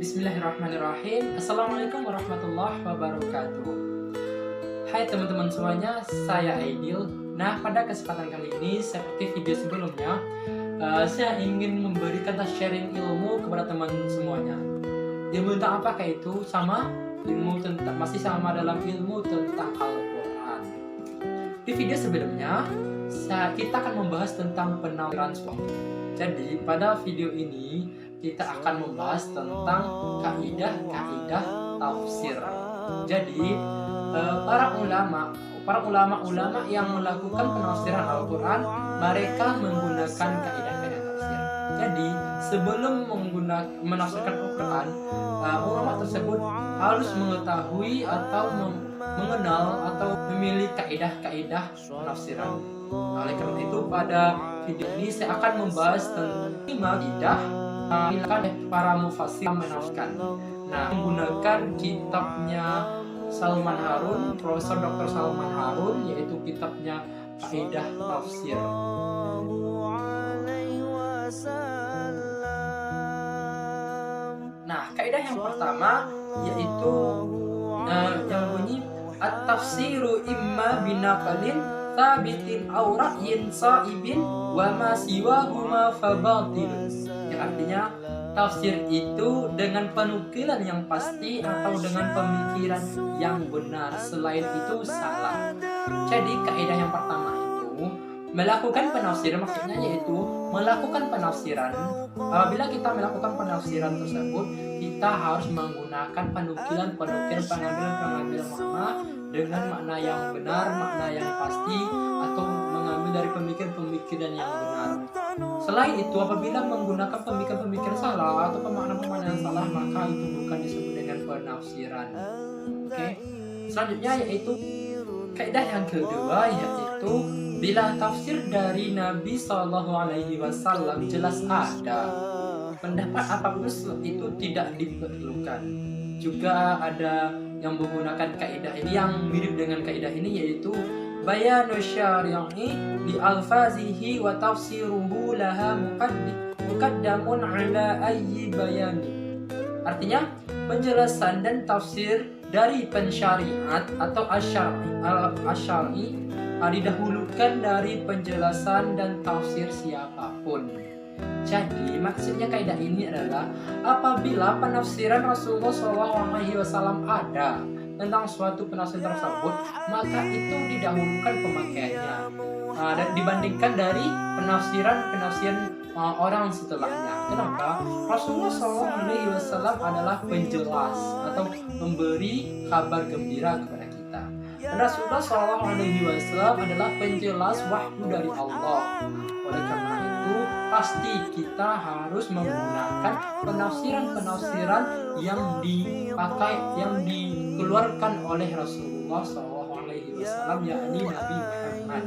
Bismillahirrahmanirrahim. Assalamualaikum warahmatullahi wabarakatuh. Hai teman-teman semuanya, saya Aidil. Nah, pada kesempatan kali ini, seperti video sebelumnya, saya ingin memberikan sharing ilmu kepada teman semuanya. Ilmu tentang apakah itu? Masih sama dalam ilmu tentang Al-Quran. Di video sebelumnya, kita akan membahas tentang penafsiran suatu. Jadi, pada video ini kita akan membahas tentang kaidah-kaidah tafsir. Jadi, para ulama yang melakukan penafsiran Al-Quran, mereka menggunakan kaidah-kaidah tafsir. Jadi, sebelum menafsirkan Al-Quran, ulama tersebut harus mengetahui atau mengenal atau memilih kaidah-kaidah penafsiran. Oleh karena itu, pada video ini saya akan membahas tentang 5 kaidah para mufassir menafsirkan. Nah, menggunakan kitabnya Salman Harun, Profesor Dr. Salman Harun, yaitu kitabnya Kaidah Tafsir. Nah, kaidah yang pertama yaitu yang bunyi at-tafsiru imma binaqalin thabitin aw ra'yin sa'ibin wa ma siwahuma fabatilun. Yang artinya tafsir itu dengan penukilan yang pasti atau dengan pemikiran yang benar, selain itu salah. Jadi kaidah yang pertama itu melakukan penafsiran, maksudnya yaitu melakukan penafsiran. Apabila kita melakukan penafsiran tersebut, kita harus menggunakan pengambilan makna dengan makna yang benar, makna yang pasti, atau mengambil dari pemikiran yang benar. Selain itu, apabila menggunakan pemikiran salah atau pemaknaan yang salah, maka itu bukan disebut dengan penafsiran. Oke. Selanjutnya yaitu kaidah yang kedua, yaitu bila tafsir dari Nabi SAW jelas ada, pendapat apapun itu tidak diperlukan. Juga ada yang menggunakan kaidah ini yang mirip dengan kaidah ini, yaitu bayanu syari'i li alfazihi wa tafsiruhu laha muqaddamun ala ayyi bayani. Artinya, penjelasan dan tafsir dari pensyariat atau asyari didahulukan dari penjelasan dan tafsir siapapun. Jadi maksudnya kaidah ini adalah apabila penafsiran Rasulullah SAW ada tentang suatu penafsiran tersebut, maka itu didahulukan pemakaiannya dan dibandingkan dari penafsiran orang setelahnya. Kenapa? Rasulullah SAW adalah penjelas atau memberi kabar gembira kepada kita. Dan Rasulullah SAW adalah penjelas wahyu dari Allah. Oleh karena itu, pasti kita harus menggunakan penafsiran yang dipakai, yang dikeluarkan oleh Rasulullah SAW, yakni Nabi Muhammad.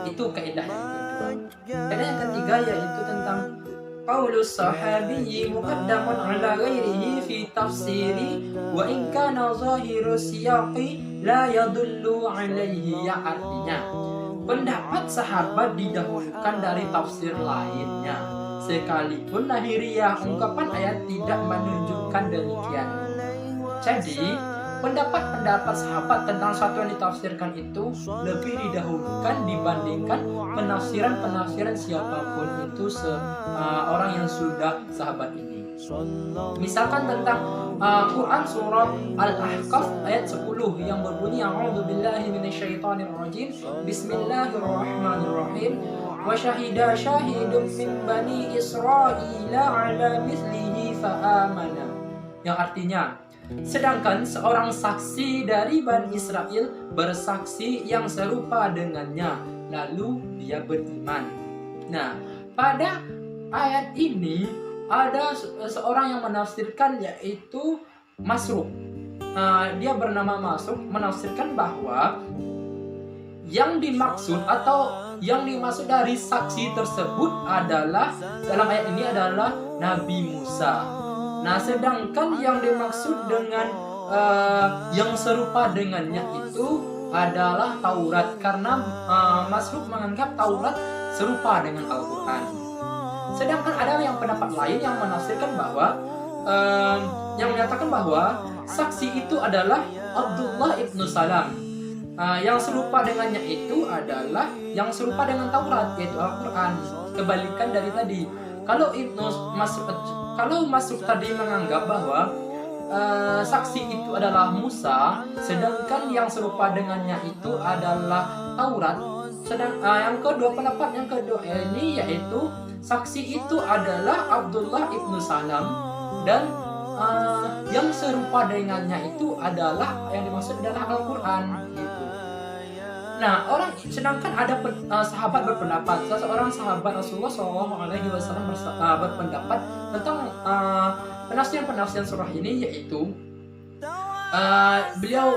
Itu kaidah yang kedua. Kaidah yang ketiga yaitu tentang qaulus sahabiyyi muqaddamun ala ghairihi fi tafsiri wa in kana zahiru siyaqi la yadullu alaihi. Ya, artinya pendapat sahabat didahulukan dari tafsir lainnya, sekalipun lahiriah ungkapan ayat tidak menunjukkan demikian. Jadi pendapat sahabat tentang suatu yang ditafsirkan itu lebih didahulukan dibandingkan penafsiran siapapun itu orang yang sudah sahabat ini. Misalkan tentang Quran surah Al-Ahqaf ayat 10 yang berbunyi a'udzubillahi minasyaitonirrajim bismillahirrahmanirrahim wa syahida syahidun min bani Israila ala mislihi fa'amana. Yang artinya, sedangkan seorang saksi dari Bani Israel bersaksi yang serupa dengannya, lalu dia beriman. Nah, pada ayat ini ada seorang yang menafsirkan, yaitu Masruq. Dia bernama Masruq, menafsirkan bahwa yang dimaksud dari saksi tersebut adalah dalam ayat ini adalah Nabi Musa. Nah, sedangkan yang dimaksud dengan yang serupa dengannya itu adalah Taurat, karena Masruq menganggap Taurat serupa dengan Al-Quran. Sedangkan ada yang pendapat lain yang menafsirkan bahwa yang menyatakan bahwa saksi itu adalah Abdullah ibnu Salam. Yang serupa dengannya itu adalah yang serupa dengan Taurat, yaitu Al-Quran. Kebalikan dari tadi. Kalau Masruk tadi menganggap bahwa saksi itu adalah Musa, sedangkan yang serupa dengannya itu adalah Taurat. Yang kedua, pendapat yang kedua ini yaitu saksi itu adalah Abdullah ibnu Salam, dan yang serupa dengannya itu adalah yang dimaksud adalah Al-Quran gitu. Nah, sedangkan ada sahabat berpendapat, seseorang sahabat Rasulullah SAW berpendapat tentang penafsiran surah ini, yaitu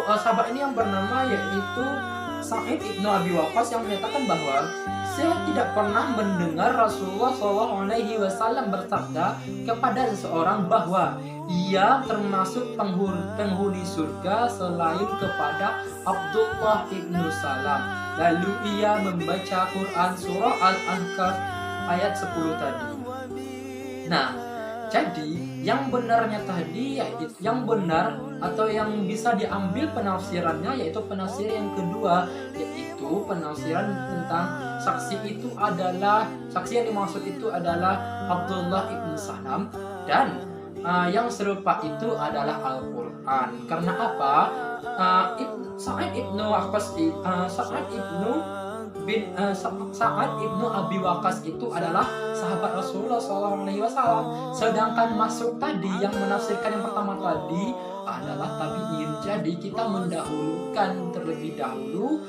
sahabat ini yang bernama yaitu Sa'id ibnu Abi Waqqas, yang menyatakan bahwa saya tidak pernah mendengar Rasulullah SAW bersabda kepada seseorang bahwa ia termasuk penghuni surga selain kepada Abdullah ibnu Salam. Lalu ia membaca Quran surah Al-Ahqaf ayat 10 tadi. Nah, jadi yang benarnya tadi, yaitu yang benar atau yang bisa diambil penafsirannya, yaitu penafsiran yang kedua, yaitu penafsiran tentang saksi yang dimaksud itu adalah Abdullah ibnu Salam, dan yang serupa itu adalah Al-Quran. Karena apa? Sa'ad ibnu Abi Waqqas itu adalah sahabat Rasulullah SAW. Sedangkan Masruk tadi yang menafsirkan yang pertama tadi adalah tabi'in. Jadi kita mendahulukan terlebih dahulu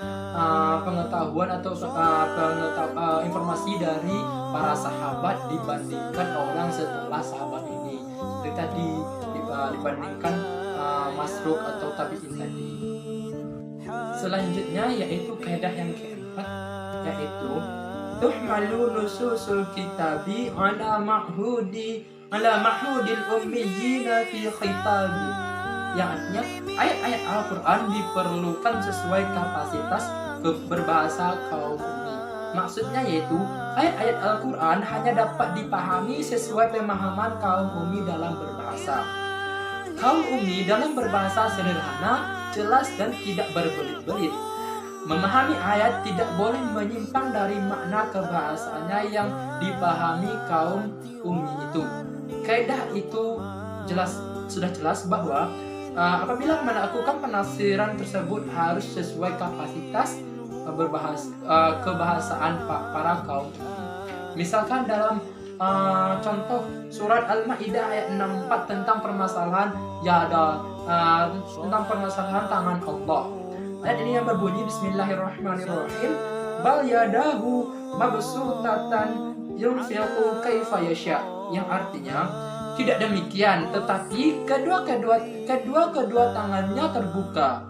pengetahuan atau informasi dari para sahabat dibandingkan orang setelah sahabat ini. Seperti tadi dibandingkan Masruk atau tabi'in tadi. Selanjutnya yaitu kaidah yang keempat, yaitu tuhmalu nususul kitabi ala mahudil ummiyina fi khitabi. Yang artinya ayat-ayat Al-Quran diperlukan sesuai kapasitas berbahasa kaum ummi. Maksudnya yaitu ayat-ayat Al-Quran hanya dapat dipahami sesuai pemahaman kaum ummi dalam berbahasa. Kaum ummi dalam berbahasa sederhana, jelas dan tidak berbelit-belit. Memahami ayat tidak boleh menyimpang dari makna kebahasaannya yang dipahami kaum ummi itu. Kaidah itu sudah jelas bahwa apabila melakukan penafsiran tersebut harus sesuai kapasitas kebahasaan para kaum ummi. Misalkan dalam contoh surat Al-Maidah ayat 64 tentang permasalahan tentang permasalahan tangan Allah. Ayat ini yang berbunyi Bismillahirrahmanirrahim, bal yadahu mabsutatan yunfiqu kaifa yasha, yang artinya tidak demikian, tetapi kedua tangannya terbuka.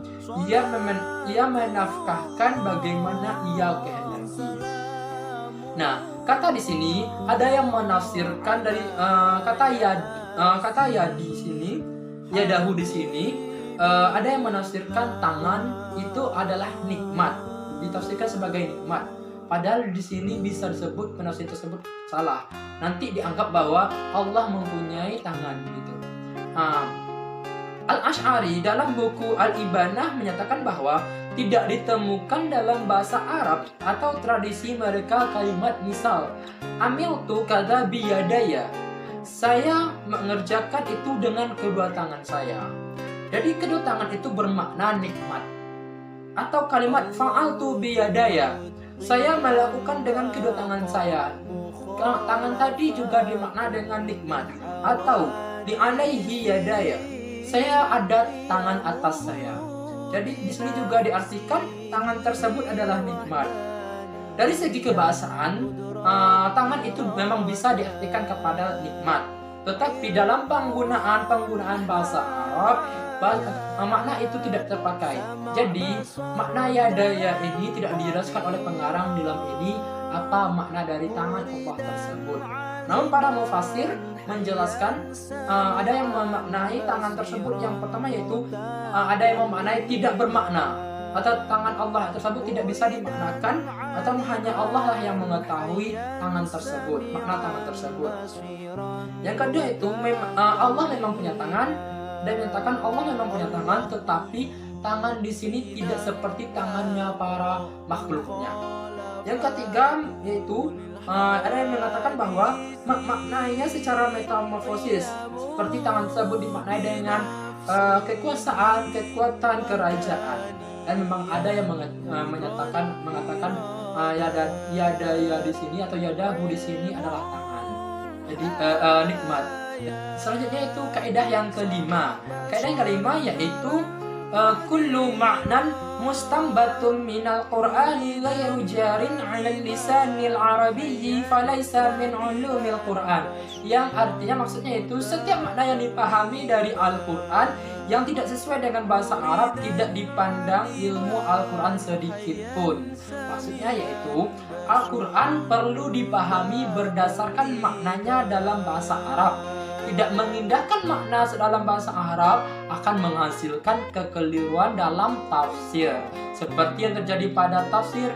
Ia menafkahkan bagaimana ia kehendaki. Nah, kata di sini ada yang menafsirkan dari kata ya di sini, yadahu di sini ada yang menafsirkan tangan itu adalah nikmat, ditafsirkan sebagai nikmat. Padahal di sini bisa disebut penafsir tersebut salah. Nanti dianggap bahwa Allah mempunyai tangan gitu. Al-Ash'ari dalam buku Al-Ibanah menyatakan bahwa tidak ditemukan dalam bahasa Arab atau tradisi mereka kalimat misal amiltu kadza biyadaya, saya mengerjakan itu dengan kedua tangan saya. Jadi kedua tangan itu bermakna nikmat. Atau kalimat fa'altu biyadaya, saya melakukan dengan kedua tangan saya. Tangan tadi juga dimakna dengan nikmat. Atau di alaihi yadaya, saya ada tangan atas saya. Jadi di sini juga diartikan tangan tersebut adalah nikmat. Dari segi kebahasaan, tangan itu memang bisa diartikan kepada nikmat. Tetapi dalam penggunaan bahasa Arab, makna itu tidak terpakai. Jadi makna yadaya ini tidak dijelaskan oleh pengarang dalam ini apa makna dari tangan Allah tersebut. Namun para mufasir menjelaskan ada yang memaknai tangan tersebut, yang pertama yaitu ada yang memaknai tidak bermakna. atau tangan Allah tersebut tidak bisa dimaknakan, atau hanya Allah lah yang mengetahui tangan tersebut, makna tangan tersebut. Yang kedua itu Allah memang punya tangan, dan menyatakan Allah memang punya tangan, tetapi tangan di sini tidak seperti tangannya para makhluknya. Yang ketiga yaitu ada yang mengatakan bahwa maknanya secara metamorfosis, seperti tangan tersebut dimaknai dengan kekuasaan, kekuatan, kerajaan. Dan memang ada yang mengatakan yada di sini atau yadahu di sini adalah tangan. Jadi nikmat. Selanjutnya itu kaidah yang kelima. Kaidah yang kelima yaitu kullu ma'nan mustanbatun minal qur'ani ghairu jarin 'ala lisanil arabiyyi falaysa min 'ulumil qur'an. Yang artinya maksudnya itu setiap makna yang dipahami dari Al-Qur'an yang tidak sesuai dengan bahasa Arab tidak dipandang ilmu Al-Qur'an sedikit pun. Maksudnya yaitu Al-Qur'an perlu dipahami berdasarkan maknanya dalam bahasa Arab. Tidak mengindahkan makna dalam bahasa Arab akan menghasilkan kekeliruan dalam tafsir, seperti yang terjadi pada tafsir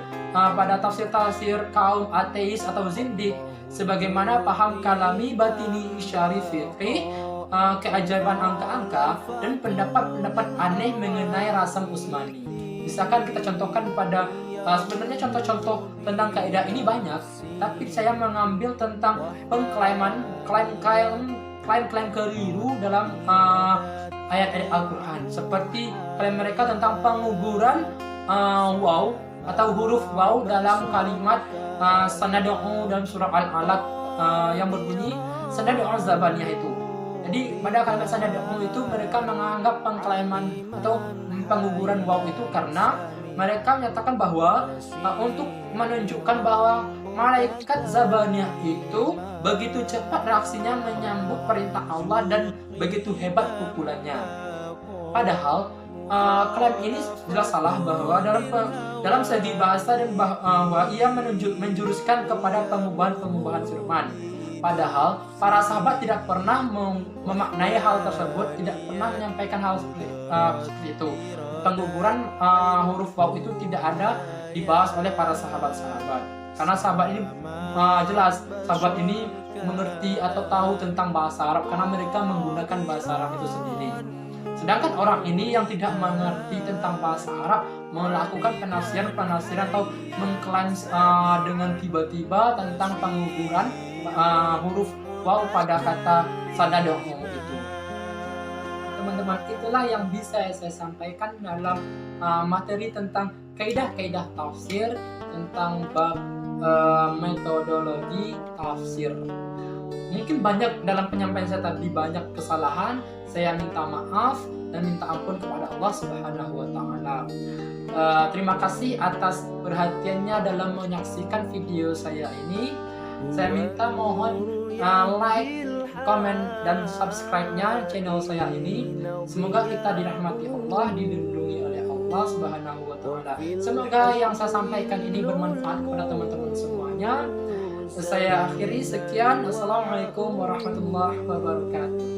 kaum ateis atau zindik, sebagaimana paham kalami batini syarif fiqih, keajaiban angka-angka, dan pendapat-pendapat aneh mengenai rasam Utsmani. Misalkan kita contohkan pada sebenarnya contoh-contoh tentang kaidah ini banyak, tapi saya mengambil tentang klaim keliru dalam ayat-ayat Al-Quran, seperti klaim mereka tentang penguburan waw atau huruf waw dalam kalimat sanad'u dalam surah Al-Alaq yang berbunyi sanad'u zabaniyah itu. Jadi pada kalimat sanad'u itu mereka menganggap pengklaiman atau penguburan waw itu karena mereka menyatakan bahwa untuk menunjukkan bahwa malaikat Zabaniyah itu begitu cepat reaksinya menyambut perintah Allah dan begitu hebat pukulannya. Padahal klaim ini jelas salah, bahwa dalam segi bahasa dan bahwa ia menjuruskan kepada pengubahan firman. Padahal para sahabat tidak pernah memaknai hal tersebut, tidak pernah menyampaikan hal seperti itu. Penguburan huruf waw itu tidak ada dibahas oleh para sahabat-sahabat. Karena sahabat ini jelas sahabat ini mengerti atau tahu tentang bahasa Arab karena mereka menggunakan bahasa Arab itu sendiri. Sedangkan orang ini yang tidak mengerti tentang bahasa Arab melakukan penafsiran atau mengklaim dengan tiba-tiba tentang penguburan huruf waw pada kata sanad'u itu. Teman-teman, itulah yang bisa saya sampaikan dalam materi tentang kaidah-kaidah tafsir, tentang bab metodologi tafsir. Mungkin banyak dalam penyampaian saya tadi banyak kesalahan, saya minta maaf dan minta ampun kepada Allah Subhanahu wa taala. Terima kasih atas perhatiannya dalam menyaksikan video saya ini. Saya minta mohon like, komen, dan subscribe-nya channel saya ini. Semoga kita dirahmati Allah, dilindungi oleh Allah Subhanahu wa taala. Semoga yang saya sampaikan ini bermanfaat kepada teman-teman semuanya. Saya akhiri sekian. Assalamualaikum warahmatullahi wabarakatuh.